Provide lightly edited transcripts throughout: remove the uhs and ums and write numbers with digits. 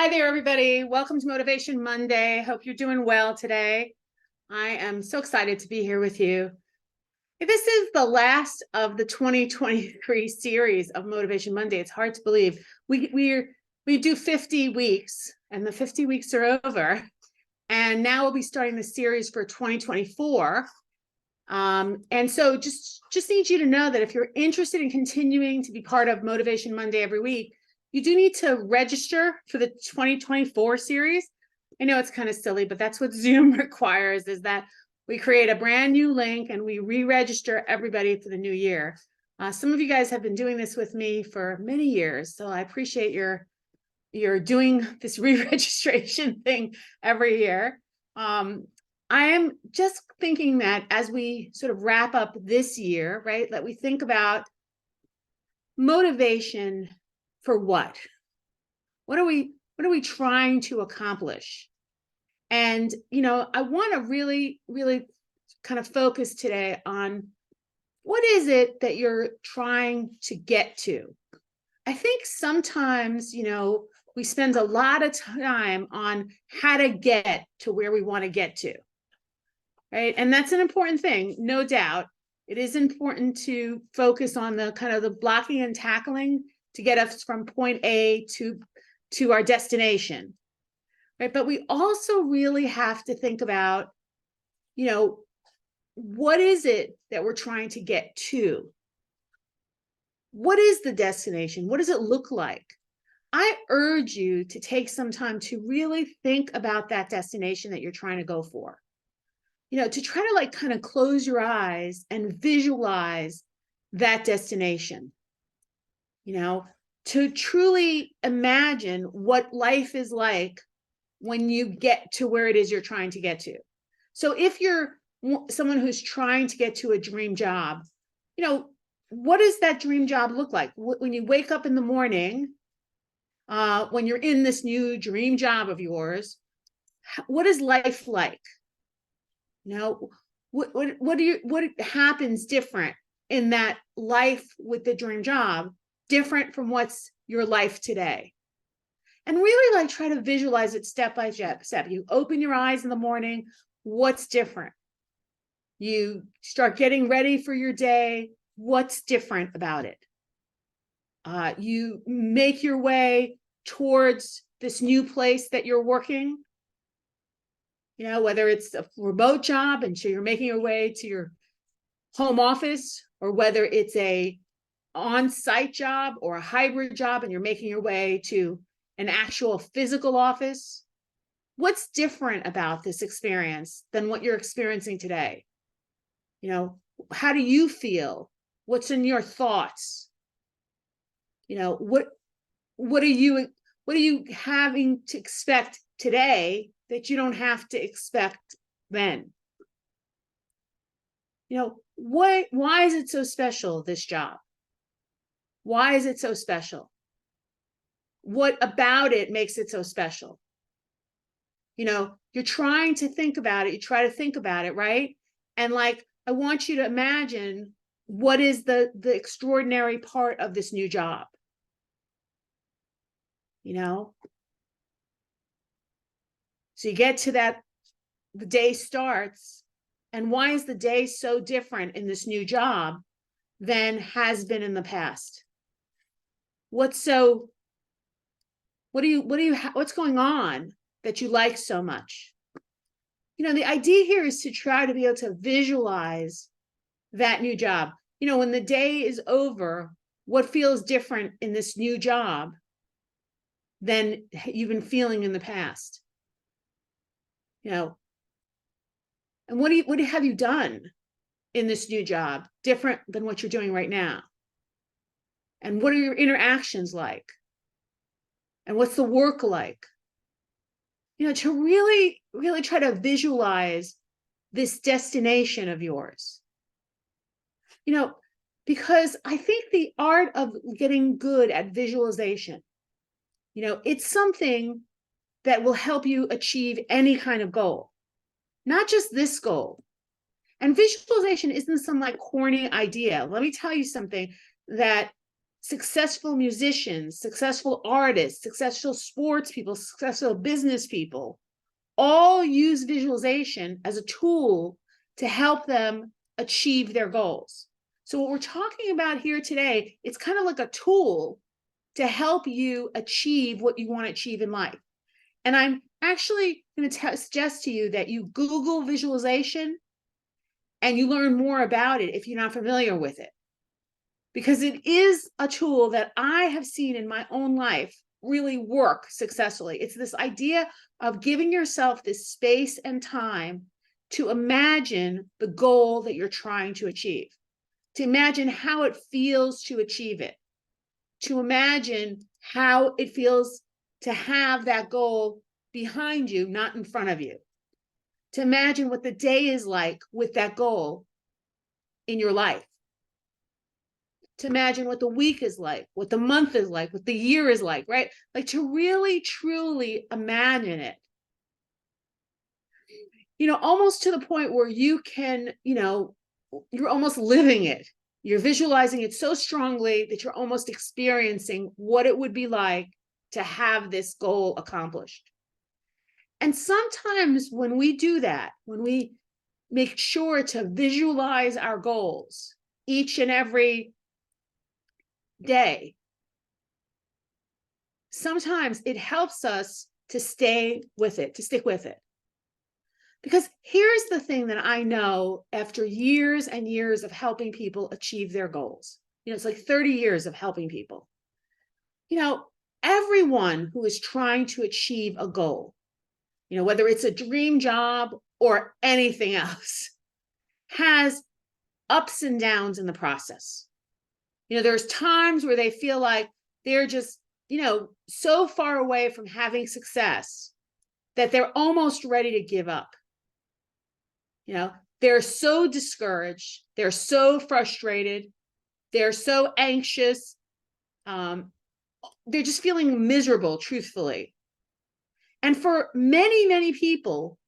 Hi there, everybody. Welcome to Motivation Monday. Hope you're doing well today. I am so excited to be here with you. This is the last of the 2023 series of Motivation Monday. It's hard to believe. We do 50 weeks, and the 50 weeks are over. And now we'll be starting the series for 2024. And so just need you to know that if you're interested in continuing to be part of Motivation Monday every week, you do need to register for the 2024 series. I know it's kind of silly, but that's what Zoom requires, is that we create a brand new link and we re-register everybody for the new year. Some of you guys have been doing this with me for many years, so I appreciate your doing this re-registration thing every year. I am just thinking that as we sort of wrap up this year, right, that we think about motivation for what? What are we trying to accomplish? And, I want to really kind of focus today on what is it that you're trying to get to? I think sometimes, we spend a lot of time on how to get to where we want to get to, right? And that's an important thing, no doubt. It is important to focus on the kind of the blocking and tackling to get us from point A to our destination, right? But we also really have to think about, what is it that we're trying to get to? What is the destination? What does it look like? I urge you to take some time to really think about that destination that you're trying to go for. To try to kind of close your eyes and visualize that destination. To truly imagine what life is like when you get to where it is you're trying to get to. So if you're someone who's trying to get to a dream job, what does that dream job look like? When you wake up in the morning, when you're in this new dream job of yours, what is life like? What happens different in that life with the dream job, different from what's your life today? And really try to visualize it step by step. You open your eyes in the morning, what's different? You start getting ready for your day, what's different about it? You make your way towards this new place that you're working, whether it's a remote job and so you're making your way to your home office, or whether it's a on-site job or a hybrid job and you're making your way to an actual physical office. What's different about this experience than what you're experiencing today? How do you feel? What's in your thoughts? What are you having to expect today that you don't have to expect then? Why is it so special, this job? Why is it so special? What about it makes it so special? You're trying to think about it. You try to think about it, right? And I want you to imagine, what is the extraordinary part of this new job? So you get to that, the day starts, and why is the day so different in this new job than has been in the past? What's going on that you like so much? The idea here is to try to be able to visualize that new job. When the day is over, what feels different in this new job than you've been feeling in the past? And what have you done in this new job different than what you're doing right now? And what are your interactions like? And what's the work like? To really try to visualize this destination of yours. Because I think the art of getting good at visualization, it's something that will help you achieve any kind of goal, not just this goal. And visualization isn't some corny idea. Let me tell you something that successful musicians, successful artists, successful sports people, successful business people, all use visualization as a tool to help them achieve their goals. So what we're talking about here today, it's kind of like a tool to help you achieve what you want to achieve in life. And I'm actually going to suggest to you that you Google visualization and you learn more about it if you're not familiar with it. Because it is a tool that I have seen in my own life really work successfully. It's this idea of giving yourself this space and time to imagine the goal that you're trying to achieve, to imagine how it feels to achieve it, to imagine how it feels to have that goal behind you, not in front of you, to imagine what the day is like with that goal in your life, to imagine what the week is like, what the month is like, what the year is like, right? Like to really, truly imagine it. Almost to the point where you can, you're almost living it. You're visualizing it so strongly that you're almost experiencing what it would be like to have this goal accomplished. And sometimes when we do that, when we make sure to visualize our goals each and every day, sometimes it helps us to stay with it, to stick with it. Because here's the thing that I know after years and years of helping people achieve their goals. It's like 30 years of helping people. Everyone who is trying to achieve a goal, whether it's a dream job or anything else, has ups and downs in the process. There's times where they feel like they're just, so far away from having success that they're almost ready to give up. They're so discouraged. They're so frustrated. They're so anxious. They're just feeling miserable, truthfully. And for many, many people,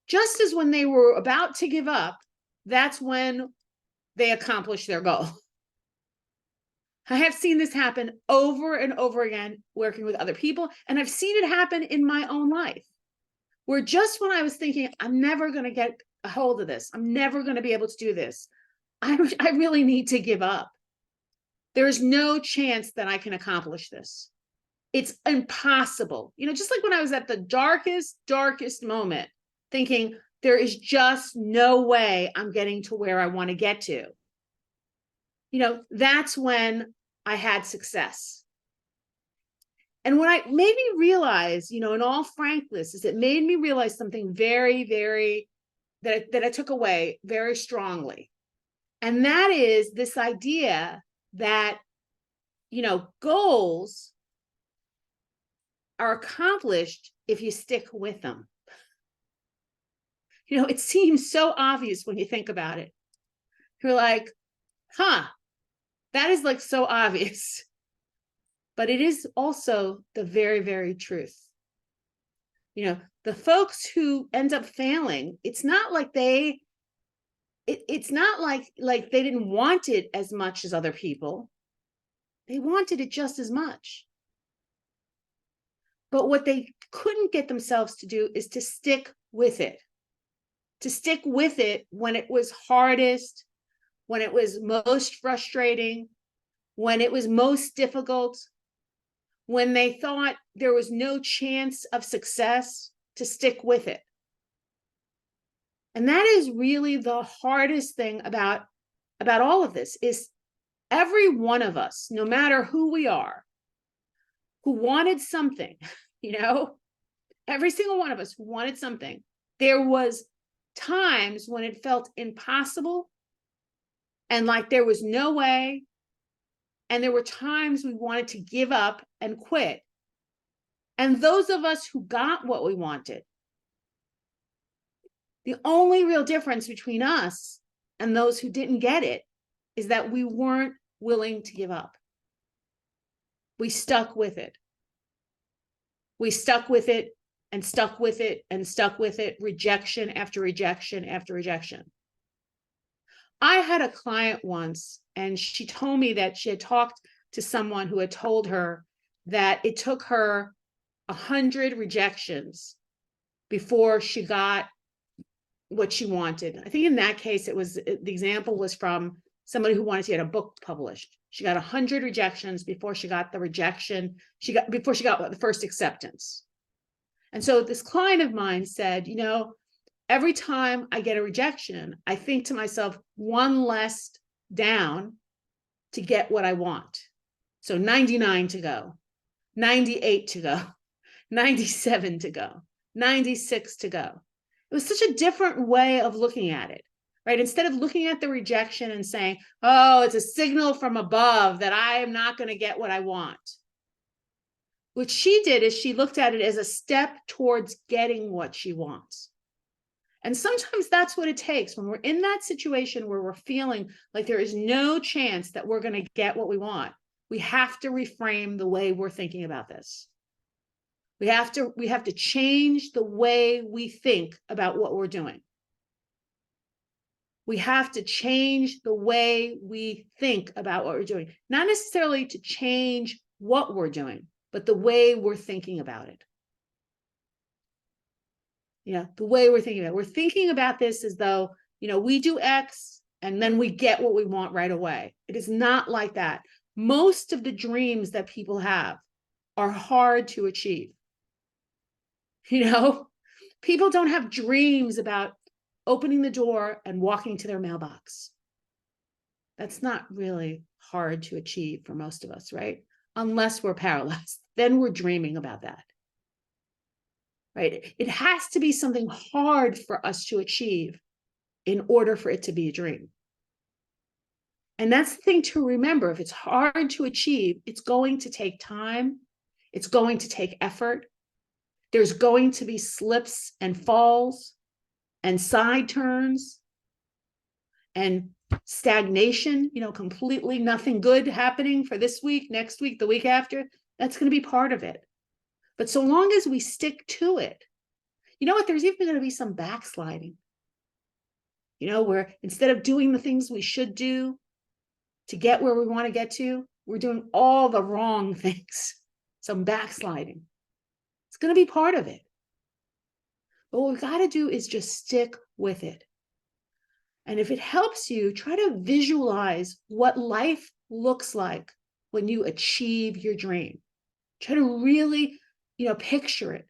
just as when they were about to give up, that's when they accomplish their goal. I have seen this happen over and over again, working with other people, and I've seen it happen in my own life, where just when I was thinking, I'm never going to get a hold of this, I'm never going to be able to do this, I really need to give up. There is no chance that I can accomplish this. It's impossible. Just like when I was at the darkest moment, thinking there is just no way I'm getting to where I want to get to. That's when I had success. And what I made me realize, in all frankness, is it made me realize something very, very, that I took away very strongly. And that is this idea that, goals are accomplished if you stick with them. It seems so obvious when you think about it. You're like, that is like so obvious. But it is also the very, very truth. The folks who end up failing, it's not like it's not like they didn't want it as much as other people. They wanted it just as much. But what they couldn't get themselves to do is to stick with it. To stick with it when it was hardest, when it was most frustrating, when it was most difficult, when they thought there was no chance of success, to stick with it. And that is really the hardest thing about all of this, is every one of us, no matter who we are, who wanted something, every single one of us who wanted something, there was times when it felt impossible and like there was no way. And there were times we wanted to give up and quit. And those of us who got what we wanted, the only real difference between us and those who didn't get it is that we weren't willing to give up. We stuck with it. We stuck with it and stuck with it and stuck with it, rejection after rejection after rejection. I had a client once, and she told me that she had talked to someone who had told her that it took her 100 rejections before she got what she wanted. I think in that case, the example was from somebody who wanted to get a book published. She got 100 rejections before she got the rejection. Before she got the first acceptance. And so this client of mine said, every time I get a rejection, I think to myself, one less down to get what I want. So 99 to go, 98 to go, 97 to go, 96 to go. It was such a different way of looking at it, right? Instead of looking at the rejection and saying, oh, it's a signal from above that I am not going to get what I want. What she did is she looked at it as a step towards getting what she wants. And sometimes that's what it takes when we're in that situation where we're feeling like there is no chance that we're going to get what we want. We have to reframe the way we're thinking about this. We have to change the way we think about what we're doing. We have to change the way we think about what we're doing, not necessarily to change what we're doing, but the way we're thinking about it. The way we're thinking about it. We're thinking about this as though, we do X and then we get what we want right away. It is not like that. Most of the dreams that people have are hard to achieve. People don't have dreams about opening the door and walking to their mailbox. That's not really hard to achieve for most of us, right? Unless we're paralyzed, then we're dreaming about that, right? It has to be something hard for us to achieve in order for it to be a dream. And that's the thing to remember. If it's hard to achieve, it's going to take time. It's going to take effort. There's going to be slips and falls and side turns and stagnation, completely nothing good happening for this week, next week, the week after. That's going to be part of it. But so long as we stick to it, there's even going to be some backsliding, where instead of doing the things we should do to get where we want to get to, we're doing all the wrong things, some backsliding. It's going to be part of it. But what we've got to do is just stick with it. And if it helps you, try to visualize what life looks like when you achieve your dream. Try to really, picture it.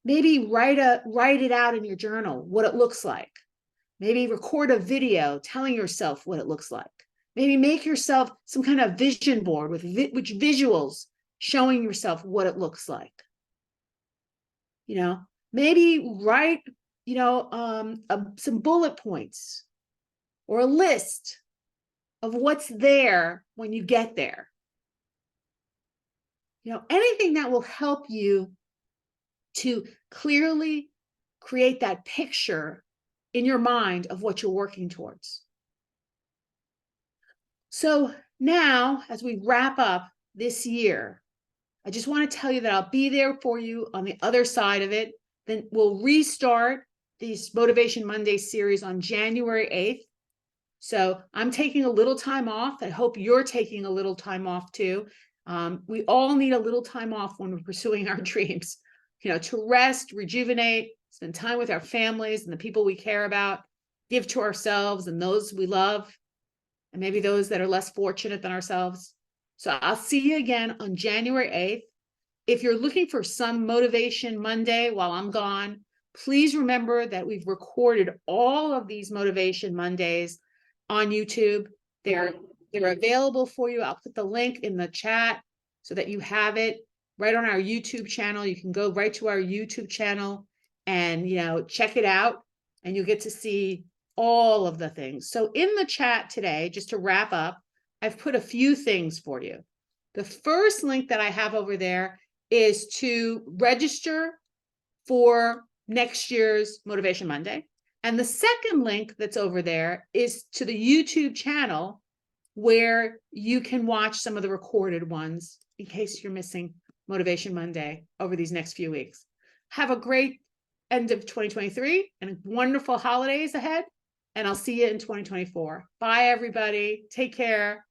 Maybe write it out in your journal, what it looks like. Maybe record a video telling yourself what it looks like. Maybe make yourself some kind of vision board with visuals showing yourself what it looks like. Maybe write, some bullet points or a list of what's there when you get there. Anything that will help you to clearly create that picture in your mind of what you're working towards. So now, as we wrap up this year, I just want to tell you that I'll be there for you on the other side of it. Then we'll restart this Motivation Monday series on January 8th. So I'm taking a little time off. I hope you're taking a little time off too. We all need a little time off when we're pursuing our dreams, to rest, rejuvenate, spend time with our families and the people we care about, give to ourselves and those we love, and maybe those that are less fortunate than ourselves. So I'll see you again on January 8th. If you're looking for some Motivation Monday while I'm gone, please remember that we've recorded all of these Motivation Mondays on YouTube. They're available for you. I'll put the link in the chat so that you have it right on our YouTube channel. You can go right to our YouTube channel and, check it out, and you'll get to see all of the things. So in the chat today, just to wrap up, I've put a few things for you. The first link that I have over there is to register for next year's Motivation Monday. And the second link that's over there is to the YouTube channel where you can watch some of the recorded ones in case you're missing Motivation Monday over these next few weeks. Have a great end of 2023 and wonderful holidays ahead. And I'll see you in 2024. Bye, everybody. Take care.